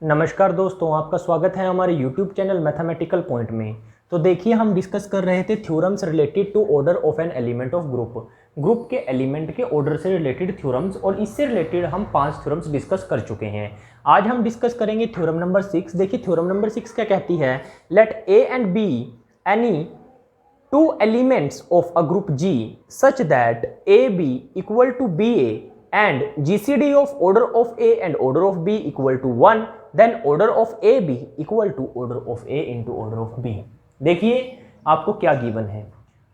नमस्कार दोस्तों, आपका स्वागत है हमारे YouTube चैनल मैथमेटिकल पॉइंट में। तो देखिए, हम डिस्कस कर रहे थे theorems related to order of an element of group के एलिमेंट के ऑर्डर से रिलेटेड थ्योरम्स, और इससे रिलेटेड हम 5 थ्योरम्स डिस्कस कर चुके हैं। आज हम डिस्कस करेंगे थ्योरम नंबर 6। देखिए थ्योरम नंबर 6 क्या कहती है, let A and B any two elements of a group G such that AB equal to BA and GCD of order of A and order of B equal to 1, then order of AB equal to order of A into order of B। देखिए आपको क्या given है,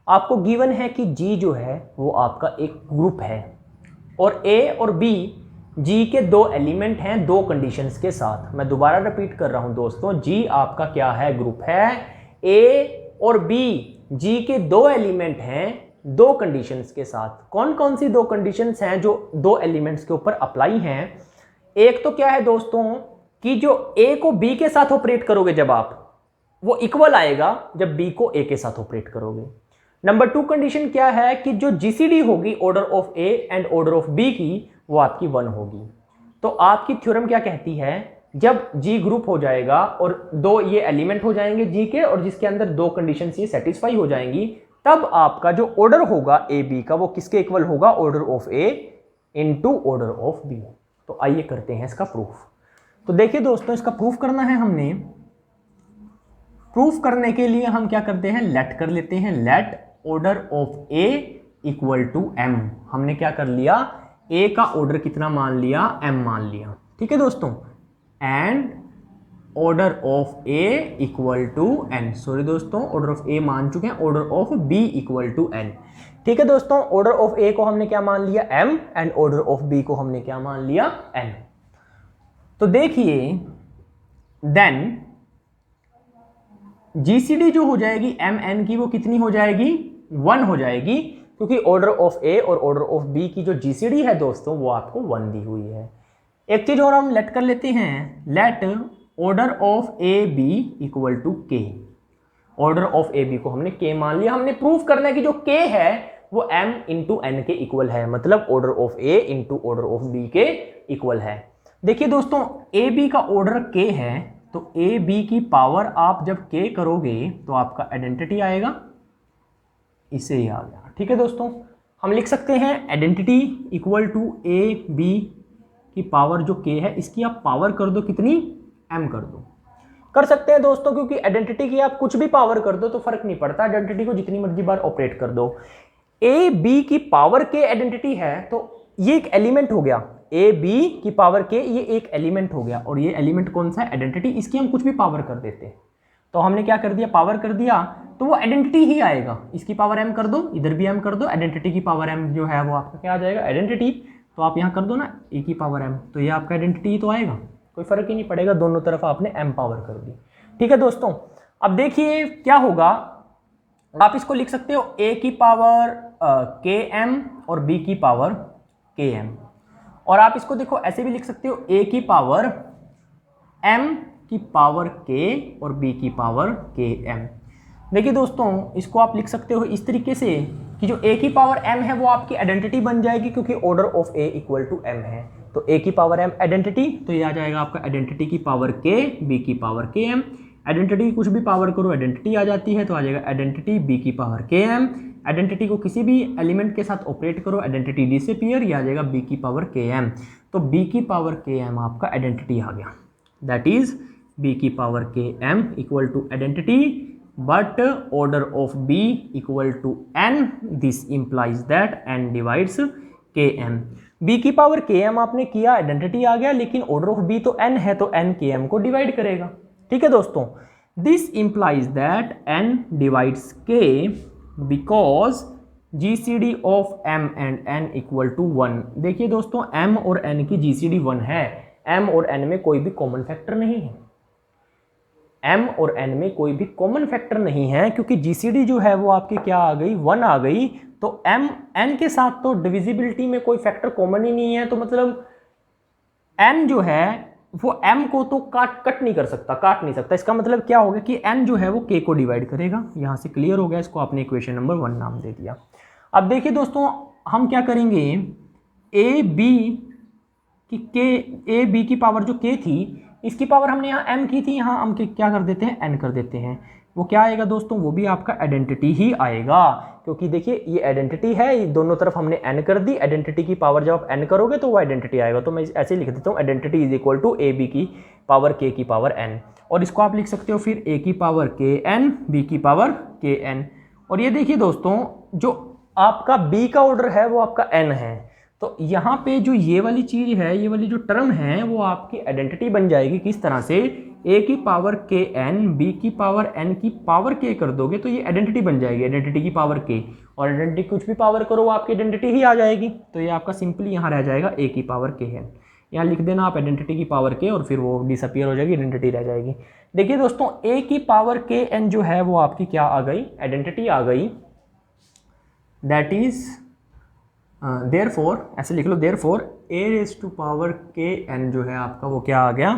आपको given है कि G जो है वो आपका एक ग्रुप है और A और B G के दो एलिमेंट हैं दो कंडीशंस के साथ। मैं दोबारा रिपीट कर रहा हूं दोस्तों, G आपका क्या है, ग्रुप है। A और B G के दो एलिमेंट हैं दो कंडीशंस के साथ। कौन कौन सी दो कंडीशंस हैं जो दो एलिमेंट्स के ऊपर अप्लाई हैं? एक तो क्या है दोस्तों कि जो A को B के साथ ऑपरेट करोगे जब आप, वो इक्वल आएगा जब B को A के साथ ऑपरेट करोगे। नंबर 2 कंडीशन क्या है कि जो GCD होगी order of A and order of B की, वो आपकी 1 होगी। तो आपकी थ्योरम क्या कहती है, जब G ग्रुप हो जाएगा और दो ये एलिमेंट हो जाएंगे G के, और जिसके अंदर दो कंडीशन ये सेटिस्फाई हो जाएंगी, तब आपका जो ऑर्डर होगा ए बी का वो किसके इक्वल होगा, order of A into order of B. तो आइए करते हैं इसका प्रूफ। तो देखिए दोस्तों, इसका प्रूफ करना है हमने। प्रूफ करने के लिए हम क्या करते हैं, लेट कर लेते हैं। Let order of A equal to M. हमने क्या कर लिया, ए का ऑर्डर कितना मान लिया, एम मान लिया। ठीक है दोस्तों, and order of A equal to N. Sorry दोस्तों, ऑर्डर ऑफ ए मान चुके हैं, order of B equal to N. ठीक है दोस्तों, ऑर्डर ऑफ ए को हमने क्या मान लिया, M, and order of B को हमने क्या मान लिया, एन। तो देखिए देन जीसीडी जो हो जाएगी एम एन की, वो कितनी हो जाएगी, 1 हो जाएगी, क्योंकि ऑर्डर ऑफ ए और ऑर्डर ऑफ बी की जो जीसीडी है दोस्तों वो आपको 1 दी हुई है। एक चीज और हम लेट कर लेते हैं, let order of A B equal to K. Order of A B को हमने के मान लिया। हमने प्रूफ करना है कि जो के है वो m इंटू एन के इक्वल है, मतलब order of A into order of B के इक्वल है। देखिए दोस्तों, ए बी का ऑर्डर के है, तो ए बी की पावर आप जब के करोगे तो आपका आइडेंटिटी आएगा, इससे ही आ गया। ठीक है दोस्तों, हम लिख सकते हैं identity equal to A B की पावर जो के है, इसकी आप पावर कर दो कितनी, m कर दो। कर सकते हैं दोस्तों, क्योंकि आइडेंटिटी की आप कुछ भी पावर कर दो तो फर्क नहीं पड़ता, आइडेंटिटी को जितनी मर्जी बार ऑपरेट कर दो। ए बी की पावर के आइडेंटिटी है, तो ये एक एलिमेंट हो गया। ए बी की पावर के, ये एक एलिमेंट हो गया, और ये एलिमेंट कौन सा है, आइडेंटिटी। इसकी हम कुछ भी पावर कर देते हैं, तो हमने क्या कर दिया, पावर कर दिया, तो वो आइडेंटिटी ही आएगा। इसकी पावर m कर दो, इधर भी m कर दो, आइडेंटिटी की पावर m जो है वो आपका क्या आ जाएगा, आइडेंटिटी। तो आप यहाँ कर दो ना ए की पावर m, तो ये आपका आइडेंटिटी ही तो आएगा, कोई फर्क ही नहीं पड़ेगा, दोनों तरफ आपने m पावर कर दी। ठीक है दोस्तों, अब देखिए क्या होगा, आप इसको लिख सकते हो a की पावर के एम और b की पावर के एम, और आप इसको देखो ऐसे भी लिख सकते हो a की पावर m की पावर k और b की पावर के एम। देखिए दोस्तों, इसको आप लिख सकते हो इस तरीके से कि जो a की पावर m है वो आपकी आइडेंटिटी बन जाएगी, क्योंकि order of a equal to m है। तो a की पावर m आइडेंटिटी, तो ये आ जाएगा आपका आइडेंटिटी की पावर k, b की पावर के एम। आइडेंटिटी कुछ भी पावर करो आइडेंटिटी आ जाती है, तो आ जाएगा आइडेंटिटी b की पावर के एम। आइडेंटिटी को किसी भी एलिमेंट के साथ ऑपरेट करो, आइडेंटिटी डिसअपीयर, ये आ जाएगा b की पावर के एम। तो b की पावर के एम आपका आइडेंटिटी आ गया, दैट इज b की power K M equal to identity, but order of b equal to n, this implies that n divides km। b की power km आपने किया, identity आ गया, लेकिन ऑर्डर ऑफ b तो n है, तो n km को डिवाइड करेगा। ठीक है दोस्तों, this implies that n divides k because gcd of m and n equal to 1। देखिए दोस्तों, m और n की gcd 1 है, m और n में कोई भी कॉमन फैक्टर नहीं है, m और n में कोई भी कॉमन फैक्टर नहीं है, क्योंकि जीसीडी जो है वो आपकी क्या आ गई, 1 आ गई। तो m n के साथ तो डिविजिबिलिटी में कोई फैक्टर कॉमन ही नहीं है, तो मतलब n जो है वो m को तो कट नहीं कर सकता, काट नहीं सकता। इसका मतलब क्या होगा कि n जो है वो k को डिवाइड करेगा। यहां से क्लियर हो गया, इसको आपने इक्वेशन नंबर 1 नाम दे दिया। अब देखिए दोस्तों, हम क्या करेंगे, ए बी की के, ए बी की पावर जो k थी, इसकी पावर हमने यहाँ m की थी, यहाँ हम क्या कर देते हैं n कर देते हैं। वो क्या आएगा दोस्तों, वो भी आपका आइडेंटिटी ही आएगा, क्योंकि देखिए ये आइडेंटिटी है, दोनों तरफ हमने n कर दी, आइडेंटिटी की पावर जब आप n करोगे तो वो आइडेंटिटी आएगा। तो मैं ऐसे लिख देता हूँ identity is equal to A B की पावर k की पावर n, और इसको आप लिख सकते हो फिर a की पावर k n b की पावर k n। और ये देखिए दोस्तों जो आपका b का ऑर्डर है वो आपका n है, तो यहाँ पे जो ये वाली चीज़ है, ये वाली जो टर्म है वो आपकी आइडेंटिटी बन जाएगी। किस तरह से, a की पावर k n b की पावर n की पावर k कर दोगे तो ये आइडेंटिटी बन जाएगी, आइडेंटिटी की पावर k, और आइडेंटिटी कुछ भी पावर करो वो आपकी आइडेंटिटी ही आ जाएगी। तो ये आपका सिंपली यहाँ रह जाएगा a की पावर k n, यहाँ लिख देना आप आइडेंटिटी की पावर k और फिर वो डिसअपियर हो जाएगी, आइडेंटिटी रह जाएगी। देखिए दोस्तों a की पावर k n जो है वो आपकी क्या आ गई, आइडेंटिटी आ गई। दैट इज देयरफॉर, ऐसे लिख लो, therefore a raise to power k n जो है आपका वो क्या आ गया,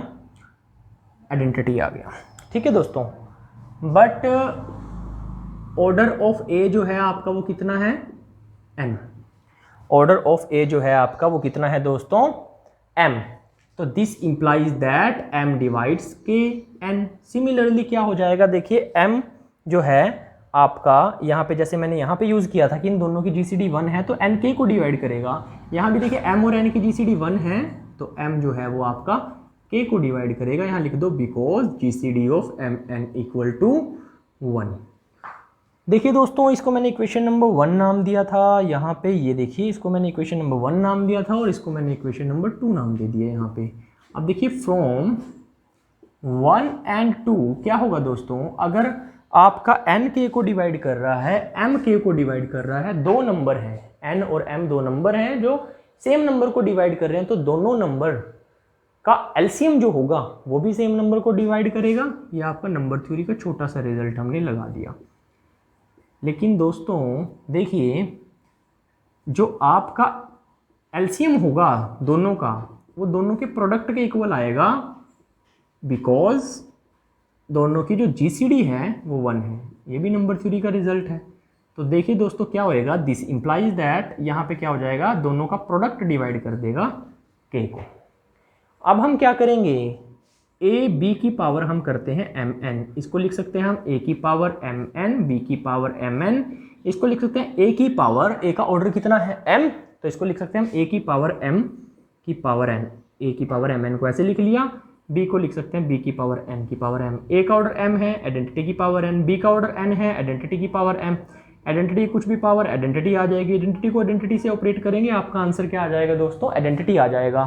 आइडेंटिटी आ गया। ठीक है दोस्तों, बट ऑर्डर ऑफ a जो है आपका वो कितना है, n। ऑर्डर ऑफ a जो है आपका वो कितना है दोस्तों, m। तो this implies that m divides k n। Similarly क्या हो जाएगा, देखिए m जो है आपका यहाँ पे, जैसे मैंने यहाँ पे यूज़ किया था कि इन दोनों की GCD 1 है तो n k को डिवाइड करेगा। यहाँ भी देखिए m और n की GCD 1 है तो m जो है वो आपका k को डिवाइड करेगा। यहाँ लिख दो because GCD of m n equal to 1। देखिए दोस्तों इसको मैंने इक्वेशन नंबर 1 नाम दिया था, यहाँ पे ये देखिए इसको मैंने इक्वेशन नंबर 1 नाम दिया था और इसको मैंने इक्वेशन नंबर 2 नाम दे दिया यहाँ पे। अब देखिए फ्रॉम 1 एंड 2 क्या होगा दोस्तों, अगर आपका n k को डिवाइड कर रहा है, m k को डिवाइड कर रहा है, दो नंबर हैं n और m, दो नंबर हैं जो सेम नंबर को डिवाइड कर रहे हैं, तो दोनों नंबर का एलसीएम जो होगा वो भी सेम नंबर को डिवाइड करेगा। ये आपका नंबर थ्योरी का छोटा सा रिजल्ट हमने लगा दिया। लेकिन दोस्तों देखिए जो आपका एलसीएम होगा दोनों का वो दोनों के प्रोडक्ट के इक्वल आएगा, बिकॉज दोनों की जो GCD है वो 1 है। ये भी नंबर थ्योरी का रिजल्ट है। तो देखिए दोस्तों क्या होएगा, दिस इंप्लाइज दैट यहाँ पे क्या हो जाएगा, दोनों का प्रोडक्ट डिवाइड कर देगा k को। अब हम क्या करेंगे, a b की पावर हम करते हैं mn, इसको लिख सकते हैं हम a की पावर mn, b की पावर mn, इसको लिख सकते हैं a की पावर, a का ऑर्डर कितना है m, तो इसको लिख सकते हैं हम a की पावर m की पावर n, a की पावर mn को ऐसे लिख लिया, b को लिख सकते हैं b की पावर n की पावर m। a का ऑर्डर m है, आइडेंटिटी की पावर n, b का ऑर्डर n है, आइडेंटिटी की पावर m। आइडेंटिटी कुछ भी पावर आइडेंटिटी आ जाएगी, आइडेंटिटी को आइडेंटिटी से ऑपरेट करेंगे, आपका आंसर क्या आ जाएगा दोस्तों, आइडेंटिटी आ जाएगा।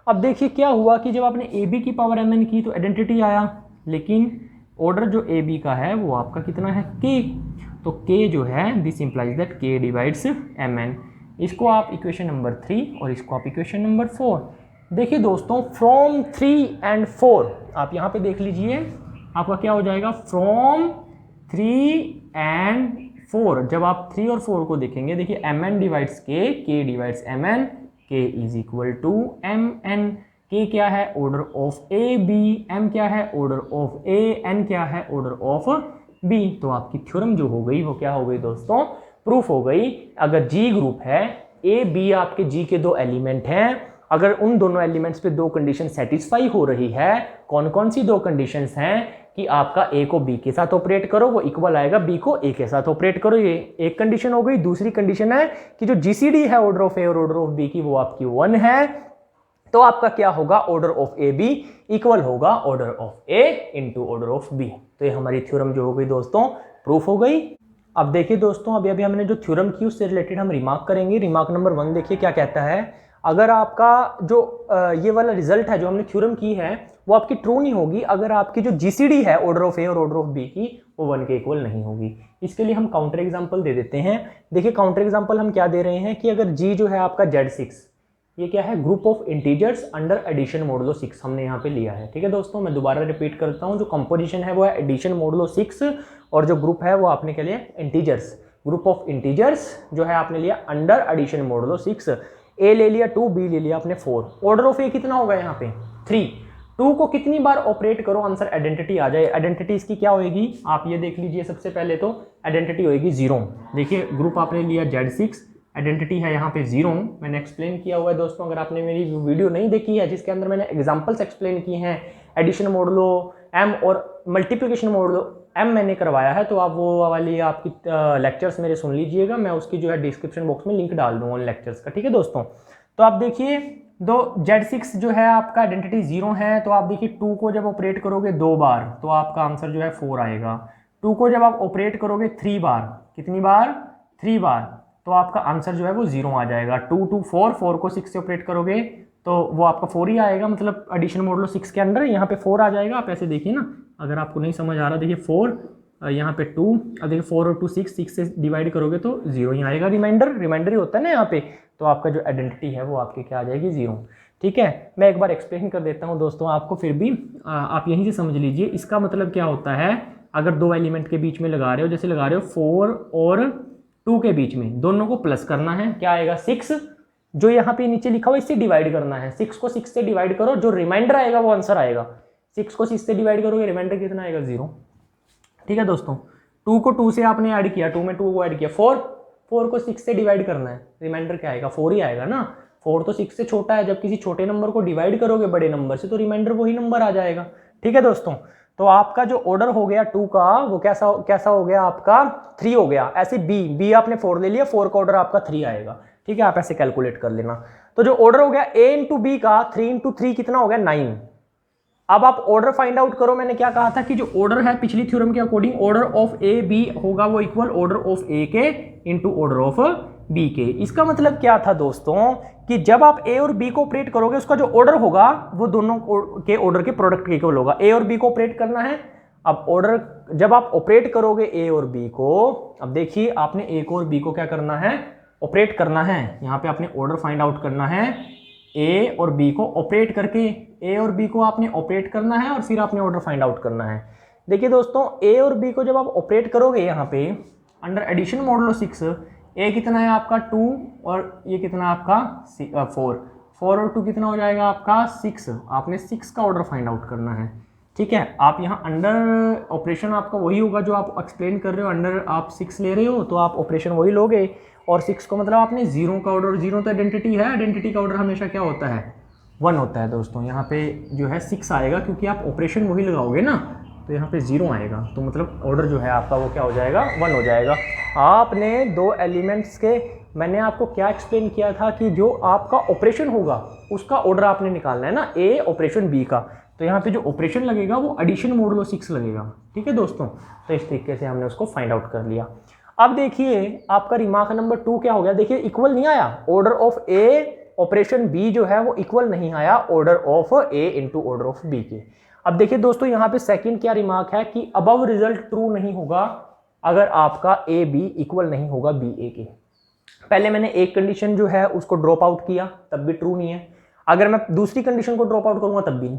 अब देखिए क्या हुआ कि जब आपने ए बी की पावर mn की तो आइडेंटिटी आया, लेकिन ऑर्डर जो ए बी का है वो आपका कितना है, k। तो k जो है this implies that k divides mn। इसको आप इक्वेशन नंबर 3 और इसको आप इक्वेशन नंबर 4। देखिए दोस्तों फ्रॉम 3 एंड 4 आप यहाँ पे देख लीजिए, आपका क्या हो जाएगा, फ्रॉम 3 एंड 4। जब आप 3 और 4 को देखेंगे, देखिए mn divides k divides mn, k is equal to mn। k क्या है, order of a b, m क्या है, ऑर्डर ऑफ a, n क्या है, ऑर्डर ऑफ b। तो आपकी थ्योरम जो हो गई वो क्या हो गई दोस्तों, प्रूफ हो गई। अगर g ग्रुप है, a b आपके g के दो एलिमेंट हैं, अगर उन दोनों एलिमेंट्स पे दो कंडीशन सेटिस्फाई हो रही है, कौन कौन सी दो कंडीशंस हैं, कि आपका a को b के साथ ऑपरेट करो वो इक्वल आएगा b को a के साथ ऑपरेट करो, ये एक कंडीशन हो गई। दूसरी कंडीशन है कि जो GCD है ऑर्डर ऑफ a और ऑर्डर ऑफ b की वो आपकी 1 है, तो आपका क्या होगा, order of A B equal होगा order of a into order of b। तो ये हमारी थ्योरम जो हो गई दोस्तों प्रूफ हो गई। अब देखिए दोस्तों अभी हमने जो थ्योरम की उससे रिलेटेड हम रिमार्क करेंगे। रिमार्क नंबर 1 देखिए क्या कहता है, अगर आपका जो ये वाला रिजल्ट है जो हमने थ्योरम की है वो आपकी ट्रू नहीं होगी अगर आपकी जो GCD है ऑर्डर ऑफ ए और ऑर्डर ऑफ बी की वो 1 के इक्वल नहीं होगी। इसके लिए हम काउंटर एग्जांपल दे देते हैं। देखिए काउंटर एग्जांपल हम क्या दे रहे हैं कि अगर G जो है आपका Z6, ये क्या है, group of integers under addition modulo 6 हमने यहाँ पे लिया है। ठीक है दोस्तों, मैं दोबारा रिपीट करता हूँ, जो कंपोजिशन है वो है एडिशन मॉडुलो 6 और जो ग्रुप है वो आपने क्या लिया, इंटीजर्स। ग्रुप ऑफ इंटीजर्स जो है आपने लिया अंडर एडिशन मॉडुलो 6, ए ले लिया 2, बी ले लिया आपने 4। ऑर्डर ऑफ ए कितना होगा यहाँ पे 3। 2 को कितनी बार ऑपरेट करो आंसर आइडेंटिटी आ जाए। आइडेंटिटी इसकी क्या होएगी, आप ये देख लीजिए, सबसे पहले तो आइडेंटिटी होएगी 0। देखिए ग्रुप आपने लिया Z6, आइडेंटिटी है यहाँ पे 0, मैंने एक्सप्लेन किया हुआ है दोस्तों। अगर आपने मेरी वीडियो नहीं देखी है जिसके अंदर मैंने एग्जांपल्स एक्सप्लेन किए हैं, एडिशन मॉडुलो m और मल्टीप्लिकेशन मॉडुलो m मैंने करवाया है, तो आप वो वाली आपकी लेक्चर्स मेरे सुन लीजिएगा, मैं उसकी जो है डिस्क्रिप्शन बॉक्स में लिंक डाल दूँगा उन लेक्चर्स का, ठीक है दोस्तों। तो आप देखिए Z6 जो है आपका आइडेंटिटी 0 है, तो आप देखिए 2 को जब ऑपरेट करोगे 2 बार तो आपका आंसर जो है 4 आएगा। 2 को जब आप ऑपरेट करोगे 3 बार, कितनी बार? 3 बार, तो आपका आंसर जो है वो 0 आ जाएगा। 2 2 4, 4 को 6 से ऑपरेट करोगे तो वो आपका 4 ही आएगा, मतलब एडिशन मॉडुलो 6 के अंदर यहाँ पे 4 आ जाएगा। आप ऐसे देखिए ना, अगर आपको नहीं समझ आ रहा, देखिए 4 यहाँ पे 2, अब देखिए 4 और 2 6 से डिवाइड करोगे तो 0 ही आएगा। रिमाइंडर ही होता है ना यहाँ पे, तो आपका जो आइडेंटिटी है वो आपकी क्या आ जाएगी? 0। ठीक है, मैं एक बार एक्सप्लेन कर देता हूँ दोस्तों आपको, फिर भी आप यहीं से समझ लीजिए। इसका मतलब क्या होता है, अगर दो एलिमेंट के बीच में लगा रहे हो, जैसे लगा रहे हो 4 और 2 के बीच में, दोनों को प्लस करना है, क्या आएगा? 6। जो यहाँ पे नीचे लिखा हुआ इससे डिवाइड करना है, 6 को 6 से डिवाइड करो, जो रिमाइंडर आएगा वो आंसर आएगा। 6 को 6 से डिवाइड करोगे, रिमाइंडर कितना आएगा? 0। ठीक है दोस्तों, 2 को 2 से आपने ऐड किया, 2 में 2 को ऐड किया, 4 को 6 से डिवाइड करना है, रिमाइंडर क्या आएगा? 4 ही आएगा ना। 4 तो 6 से छोटा है, जब किसी छोटे नंबर को डिवाइड करोगे बड़े नंबर से तो रिमाइंडर वही नंबर आ जाएगा। ठीक है दोस्तों, तो आपका जो ऑर्डर हो गया 2 का वो कैसा हो गया आपका? 3 हो गया। ऐसे बी आपने 4 ले लिया, 4 का ऑर्डर आपका 3 आएगा। ठीक है, आप ऐसे कैलकुलेट कर लेना। तो जो ऑर्डर हो गया A इंटू बी का, 3 इंटू 3 कितना हो गया? 9। अब आप ऑर्डर फाइंड आउट करो। मैंने क्या कहा था कि जो ऑर्डर है पिछली थ्योरम के according, order of A B होगा वो इक्वल ऑर्डर ऑफ ए के इंटू ऑर्डर ऑफ बी के। इसका मतलब क्या था दोस्तों कि जब आप ए और बी को ऑपरेट करोगे, उसका जो ऑर्डर होगा वो दोनों के ऑर्डर के प्रोडक्ट के इक्वल होगा। ए और बी को ऑपरेट करना है। अब ऑर्डर जब आप ऑपरेट करोगे ए और बी को, अब देखिए आपने ए को और बी को क्या करना है? ऑपरेट करना है। यहाँ पे आपने ऑर्डर फाइंड आउट करना है, ए और बी को ऑपरेट करके ए और बी को आपने ऑपरेट करना है और फिर आपने ऑर्डर फाइंड आउट करना है। देखिए दोस्तों, ए और बी को जब आप ऑपरेट करोगे यहाँ पे अंडर एडिशन मॉडुलो 6, ए कितना है आपका? 2 और ये कितना आपका? 4 और 2 कितना हो जाएगा आपका? 6। आपने 6 का ऑर्डर फाइंड आउट करना है। ठीक है, आप यहाँ अंडर ऑपरेशन आपका वही होगा जो आप एक्सप्लेन कर रहे हो। अंडर आप 6 ले रहे हो तो आप ऑपरेशन वही लोगे, और 6 को मतलब आपने 0 का ऑर्डर, 0 तो आइडेंटिटी है, आइडेंटिटी का ऑर्डर हमेशा क्या होता है? 1 होता है दोस्तों। यहाँ पे जो है 6 आएगा क्योंकि आप ऑपरेशन वही लगाओगे ना, तो यहाँ पे 0 आएगा, तो मतलब ऑर्डर जो है आपका वो क्या हो जाएगा? 1 हो जाएगा। आपने दो एलिमेंट्स के, मैंने आपको क्या एक्सप्लेन किया था कि जो आपका ऑपरेशन होगा उसका ऑर्डर आपने निकालना है ना, ए ऑपरेशन बी का, तो यहाँ पे जो ऑपरेशन लगेगा वो एडिशन मॉडुलो 6 लगेगा। ठीक है दोस्तों, तो इस तरीके से हमने उसको फाइंड आउट कर लिया। अब देखिए आपका रिमार्क नंबर 2 क्या हो गया? देखिए इक्वल नहीं आया, order of A operation B जो है वो इक्वल नहीं आया order of A into order of B के। अब देखिए दोस्तों, यहाँ पे सेकंड क्या रिमार्क है कि अबव रिजल्ट ट्रू नहीं होगा अगर आपका ए बी इक्वल नहीं होगा बी ए के। पहले मैंने एक कंडीशन जो है उसको ड्रॉप आउट किया, तब भी ट्रू नहीं है। अगर मैं दूसरी कंडीशन को ड्रॉप आउट करूंगा तब भी नहीं।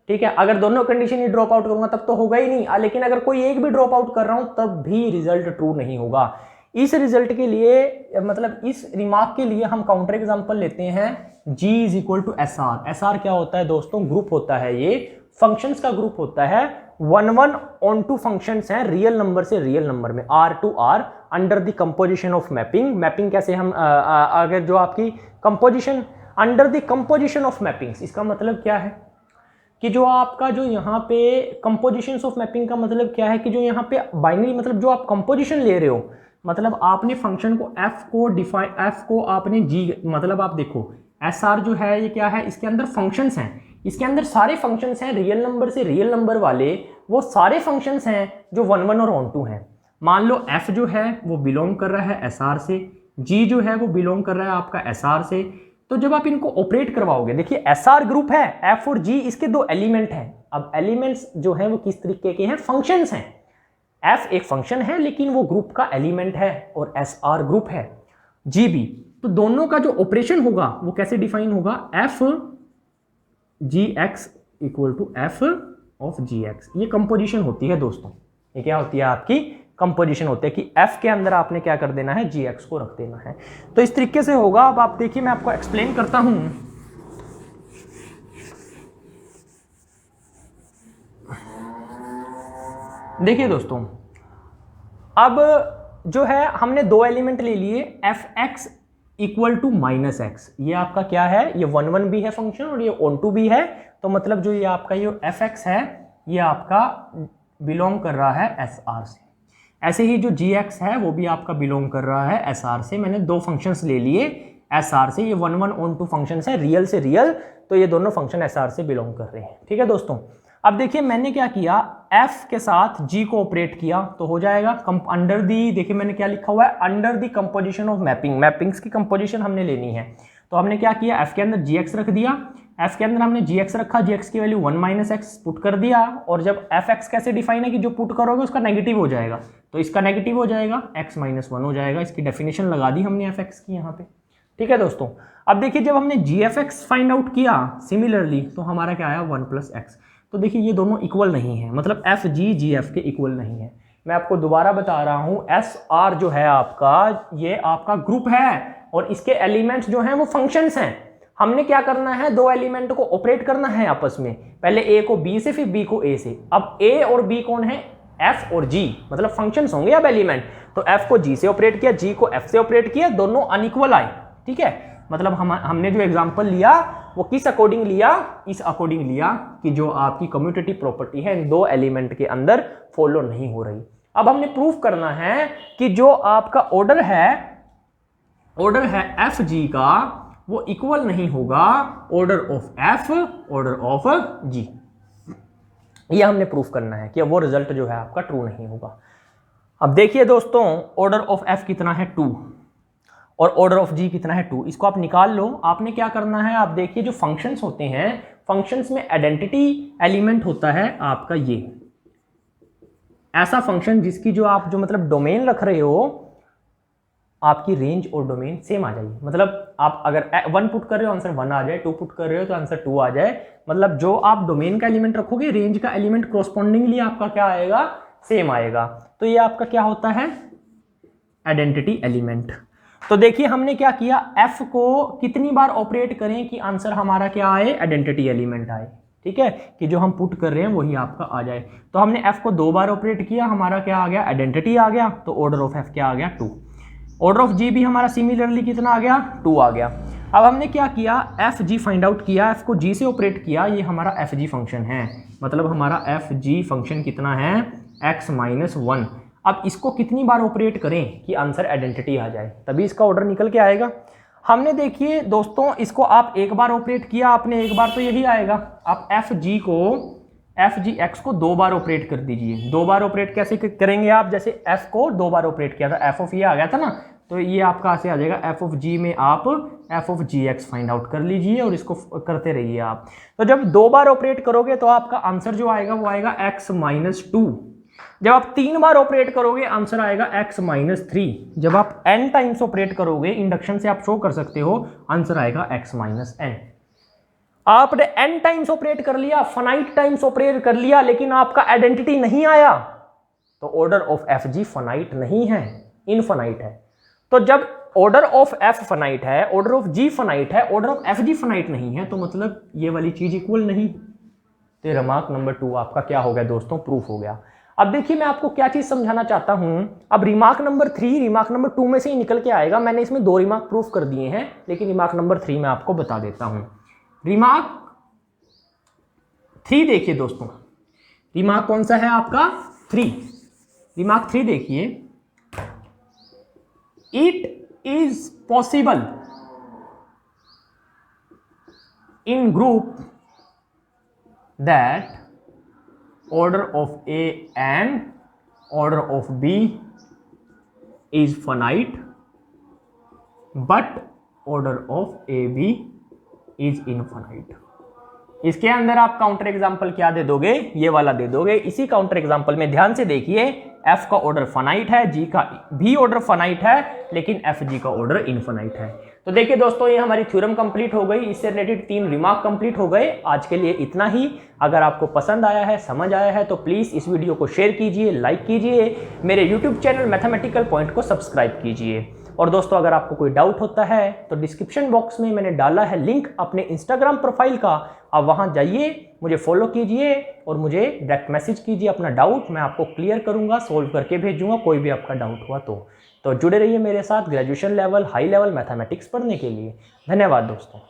ठीक है, अगर दोनों कंडीशन ही ड्रॉप आउट करूंगा तब तो होगा ही नहीं, लेकिन अगर कोई एक भी ड्रॉप आउट कर रहा हूं तब भी रिजल्ट ट्रू नहीं होगा। इस रिजल्ट के लिए, मतलब इस रिमार्क के लिए हम काउंटर एग्जांपल लेते हैं G is equal to S R. S R क्या होता है दोस्तों? ग्रुप होता है, ये फंक्शंस का ग्रुप होता है। 1 ऑन टू फंक्शंस हैं रियल नंबर से रियल नंबर में, R to R under the composition of mapping. Mapping कैसे हम अगर जो आपकी composition under the composition of mappings, इसका मतलब क्या है कि जो आपका जो यहाँ पे कंपोजिशंस ऑफ मैपिंग का मतलब क्या है कि जो यहाँ पे बाइनरी, मतलब जो आप कंपोजिशन ले रहे हो, मतलब आपने फंक्शन को f को आपने g, मतलब आप देखो SR जो है ये क्या है? इसके अंदर फंक्शंस हैं, इसके अंदर सारे फंक्शंस हैं रियल नंबर से रियल नंबर वाले, वो सारे फंक्शंस हैं जो 1 1 और ऑन टू हैं। मान लो f जो है वो बिलोंग कर रहा है SR से, g जो है वो बिलोंग कर रहा है आपका SR से। तो जब आप इनको ऑपरेट करवाओगे, देखिए SR ग्रुप है, F और G इसके दो एलिमेंट हैं। अब एलिमेंट्स जो हैं वो किस तरीके के हैं? फंक्शंस हैं। F एक फंक्शन है लेकिन वो ग्रुप का एलिमेंट है, और SR ग्रुप है, G भी। तो दोनों का जो ऑपरेशन होगा वो कैसे डिफाइन होगा? F Gx equal to F of Gx। ये कंपोजिशन होती है दोस्तों, ये क्या होती है? आपकी कंपोजिशन होती है कि F के अंदर आपने क्या कर देना है? Gx को रख देना है। तो इस तरीके से होगा। अब आप देखिए, मैं आपको एक्सप्लेन करता हूं। देखिए दोस्तों, अब जो है हमने दो एलिमेंट ले लिए, F X equal to minus X, ये आपका क्या है, ये 1 1 भी है फंक्शन और ये ऑन टू भी है, तो मतलब जो ये आपका ये एफ एक्स है ये आपका बिलोंग कर रहा है एस आर से। ऐसे ही जो जी एक्स है वो भी आपका बिलोंग कर रहा है एस आर से। मैंने दो फंक्शंस ले लिए एस आर से, ये 1 1 ऑन टू फंक्शन है, रियल से रियल, तो ये दोनों फंक्शन एस आर से बिलोंग कर रहे हैं। ठीक है दोस्तों, अब देखिए मैंने क्या किया, f के साथ g को ऑपरेट किया तो हो जाएगा अंडर दी, देखिए मैंने क्या लिखा हुआ है, under the composition of mapping, mappings की कंपोजिशन हमने लेनी है। तो हमने क्या किया, f के अंदर gx रख दिया, f के अंदर हमने gx रखा, gx की वैल्यू 1 माइनस एक्स पुट कर दिया, और जब fx कैसे डिफाइन है कि जो पुट करोगे उसका नेगेटिव हो जाएगा, तो इसका नेगेटिव हो जाएगा, x माइनस 1 हो जाएगा। इसकी डेफिनेशन लगा दी हमने fx की यहाँ पे। ठीक है दोस्तों, अब देखिए जब हमने gfx फाइंड आउट किया सिमिलरली तो हमारा क्या आया 1 प्लस एक्स। तो देखिए ये दोनों इक्वल नहीं है, मतलब एफ जी जी एफ के इक्वल नहीं है। मैं आपको दोबारा बता रहा हूं, एस आर जो है आपका, ये आपका ग्रुप है और इसके एलिमेंट्स जो हैं वो फंक्शंस हैं। हमने क्या करना है, दो एलिमेंट को ऑपरेट करना है आपस में, पहले ए को बी से फिर बी को ए से। अब ए और बी कौन है, एफ और जी, मतलब फंक्शंस होंगे अब एलिमेंट। तो एफ को जी से ऑपरेट किया, जी को एफ से ऑपरेट किया, दोनों अनइक्वल आए। ठीक है, मतलब हमने जो एग्जांपल लिया वो किस अकॉर्डिंग लिया, इस अकॉर्डिंग लिया कि जो आपकी कम्यूटेटिव प्रॉपर्टी है इन दो एलिमेंट के अंदर फॉलो नहीं हो रही। अब हमने प्रूफ करना है कि जो आपका ऑर्डर है एफ जी का, वो इक्वल नहीं होगा order of F order of G. ये हमने प्रूफ करना है कि वो रिजल्ट जो है आपका ट्रू नहीं होगा। अब देखिए दोस्तों, ऑर्डर ऑफ एफ कितना है 2 और ऑर्डर ऑफ जी कितना है 2, इसको आप निकाल लो। आपने क्या करना है, आप देखिए जो फंक्शंस होते हैं, फंक्शंस में आइडेंटिटी एलिमेंट होता है आपका ये ऐसा फंक्शन जिसकी जो आप जो मतलब डोमेन रख रहे हो, आपकी रेंज और डोमेन सेम आ जाएगी। मतलब आप अगर 1 पुट कर रहे हो आंसर 1 आ जाए, 2 पुट कर रहे हो तो आंसर 2 आ जाए। मतलब जो आप डोमेन का एलिमेंट रखोगे, रेंज का एलिमेंट कोरस्पॉन्डिंगली आपका क्या आएगा, सेम आएगा। तो ये आपका क्या होता है, आइडेंटिटी एलिमेंट। तो देखिए हमने क्या किया, f को कितनी बार ऑपरेट करें कि आंसर हमारा क्या आए, आइडेंटिटी एलिमेंट आए। ठीक है, कि जो हम पुट कर रहे हैं वही आपका आ जाए। तो हमने f को 2 बार ऑपरेट किया, हमारा क्या आ गया, आइडेंटिटी आ गया। तो ऑर्डर ऑफ f क्या आ गया 2। ऑर्डर ऑफ g भी हमारा सिमिलरली कितना आ गया, 2 आ गया। अब हमने क्या किया, एफ जी फाइंड आउट किया, f को g से ऑपरेट किया, ये हमारा एफ जी फंक्शन है। मतलब हमारा एफ जी फंक्शन कितना है, x माइनस 1। अब इसको कितनी बार ऑपरेट करें कि आंसर आइडेंटिटी आ जाए, तभी इसका ऑर्डर निकल के आएगा। हमने देखिए दोस्तों, इसको आप एक बार ऑपरेट किया आपने, एक बार तो यही आएगा। आप एफ जी एक्स को 2 बार ऑपरेट कर दीजिए। 2 बार ऑपरेट कैसे करेंगे आप, जैसे एफ को 2 बार ऑपरेट किया था, एफ ऑफ ये आ गया था ना, तो ये आपका ऐसे आ जाएगा, एफ ऑफ जी में आप F of G X find out कर लीजिए और इसको करते रहिए आप। तो जब 2 बार ऑपरेट करोगे तो आपका आंसर जो आएगा वो आएगा एक्स माइनस 2। जब आप 3 बार ऑपरेट करोगे आंसर आएगा x माइनस 3। जब आप n टाइम्स ऑपरेट करोगे, इंडक्शन से आप शो कर सकते हो, आंसर आएगा x माइनस n। आपने n टाइम्स ऑपरेट कर लिया, फाइनाइट टाइम्स ऑपरेट कर लिया, लेकिन आपका आइडेंटिटी नहीं आया, तो order of F G finite नहीं है, इनफाइनाइट है। तो जब ऑर्डर ऑफ एफ फाइनाइट है, ऑर्डर ऑफ जी फाइनाइट है, order of F G finite नहीं है, तो मतलब ये वाली चीज इक्वल नहीं। तो रिमार्क नंबर 2 आपका क्या हो गया दोस्तों, प्रूफ हो गया। अब देखिए मैं आपको क्या चीज समझाना चाहता हूं। अब रिमार्क नंबर 3 रिमार्क नंबर 2 में से ही निकल के आएगा। मैंने इसमें 2 रिमार्क प्रूफ कर दिए हैं, लेकिन रिमार्क नंबर 3 मैं आपको बता देता हूं। रिमार्क 3 देखिए दोस्तों, रिमार्क कौन सा है आपका 3। रिमार्क 3 देखिए, it is possible in group that order of A and order of B is finite, but order of AB is infinite। इसके अंदर आप काउंटर एग्जांपल क्या दे दोगे, ये वाला दे दोगे। इसी काउंटर एग्जांपल में ध्यान से देखिए, F का ऑर्डर फाइनाइट है, G का भी ऑर्डर फाइनाइट है, लेकिन FG का ऑर्डर इनफाइनाइट है। तो देखिए दोस्तों, ये हमारी थ्योरम कंप्लीट हो गई, इससे रिलेटेड 3 रिमार्क कंप्लीट हो गए। आज के लिए इतना ही। अगर आपको पसंद आया है, समझ आया है, तो प्लीज़ इस वीडियो को शेयर कीजिए, लाइक कीजिए, मेरे यूट्यूब चैनल मैथमेटिकल पॉइंट को सब्सक्राइब कीजिए। और दोस्तों अगर आपको कोई डाउट होता है तो डिस्क्रिप्शन बॉक्स में मैंने डाला है लिंक अपने इंस्टाग्राम प्रोफाइल का, आप वहां जाइए, मुझे फॉलो कीजिए और मुझे डायरेक्ट मैसेज कीजिए अपना डाउट, मैं आपको क्लियर करूंगा, सोल्व करके भेजूंगा कोई भी आपका डाउट हुआ तो जुड़े रहिए मेरे साथ graduation level, high level mathematics पढ़ने के लिए। धन्यवाद दोस्तों।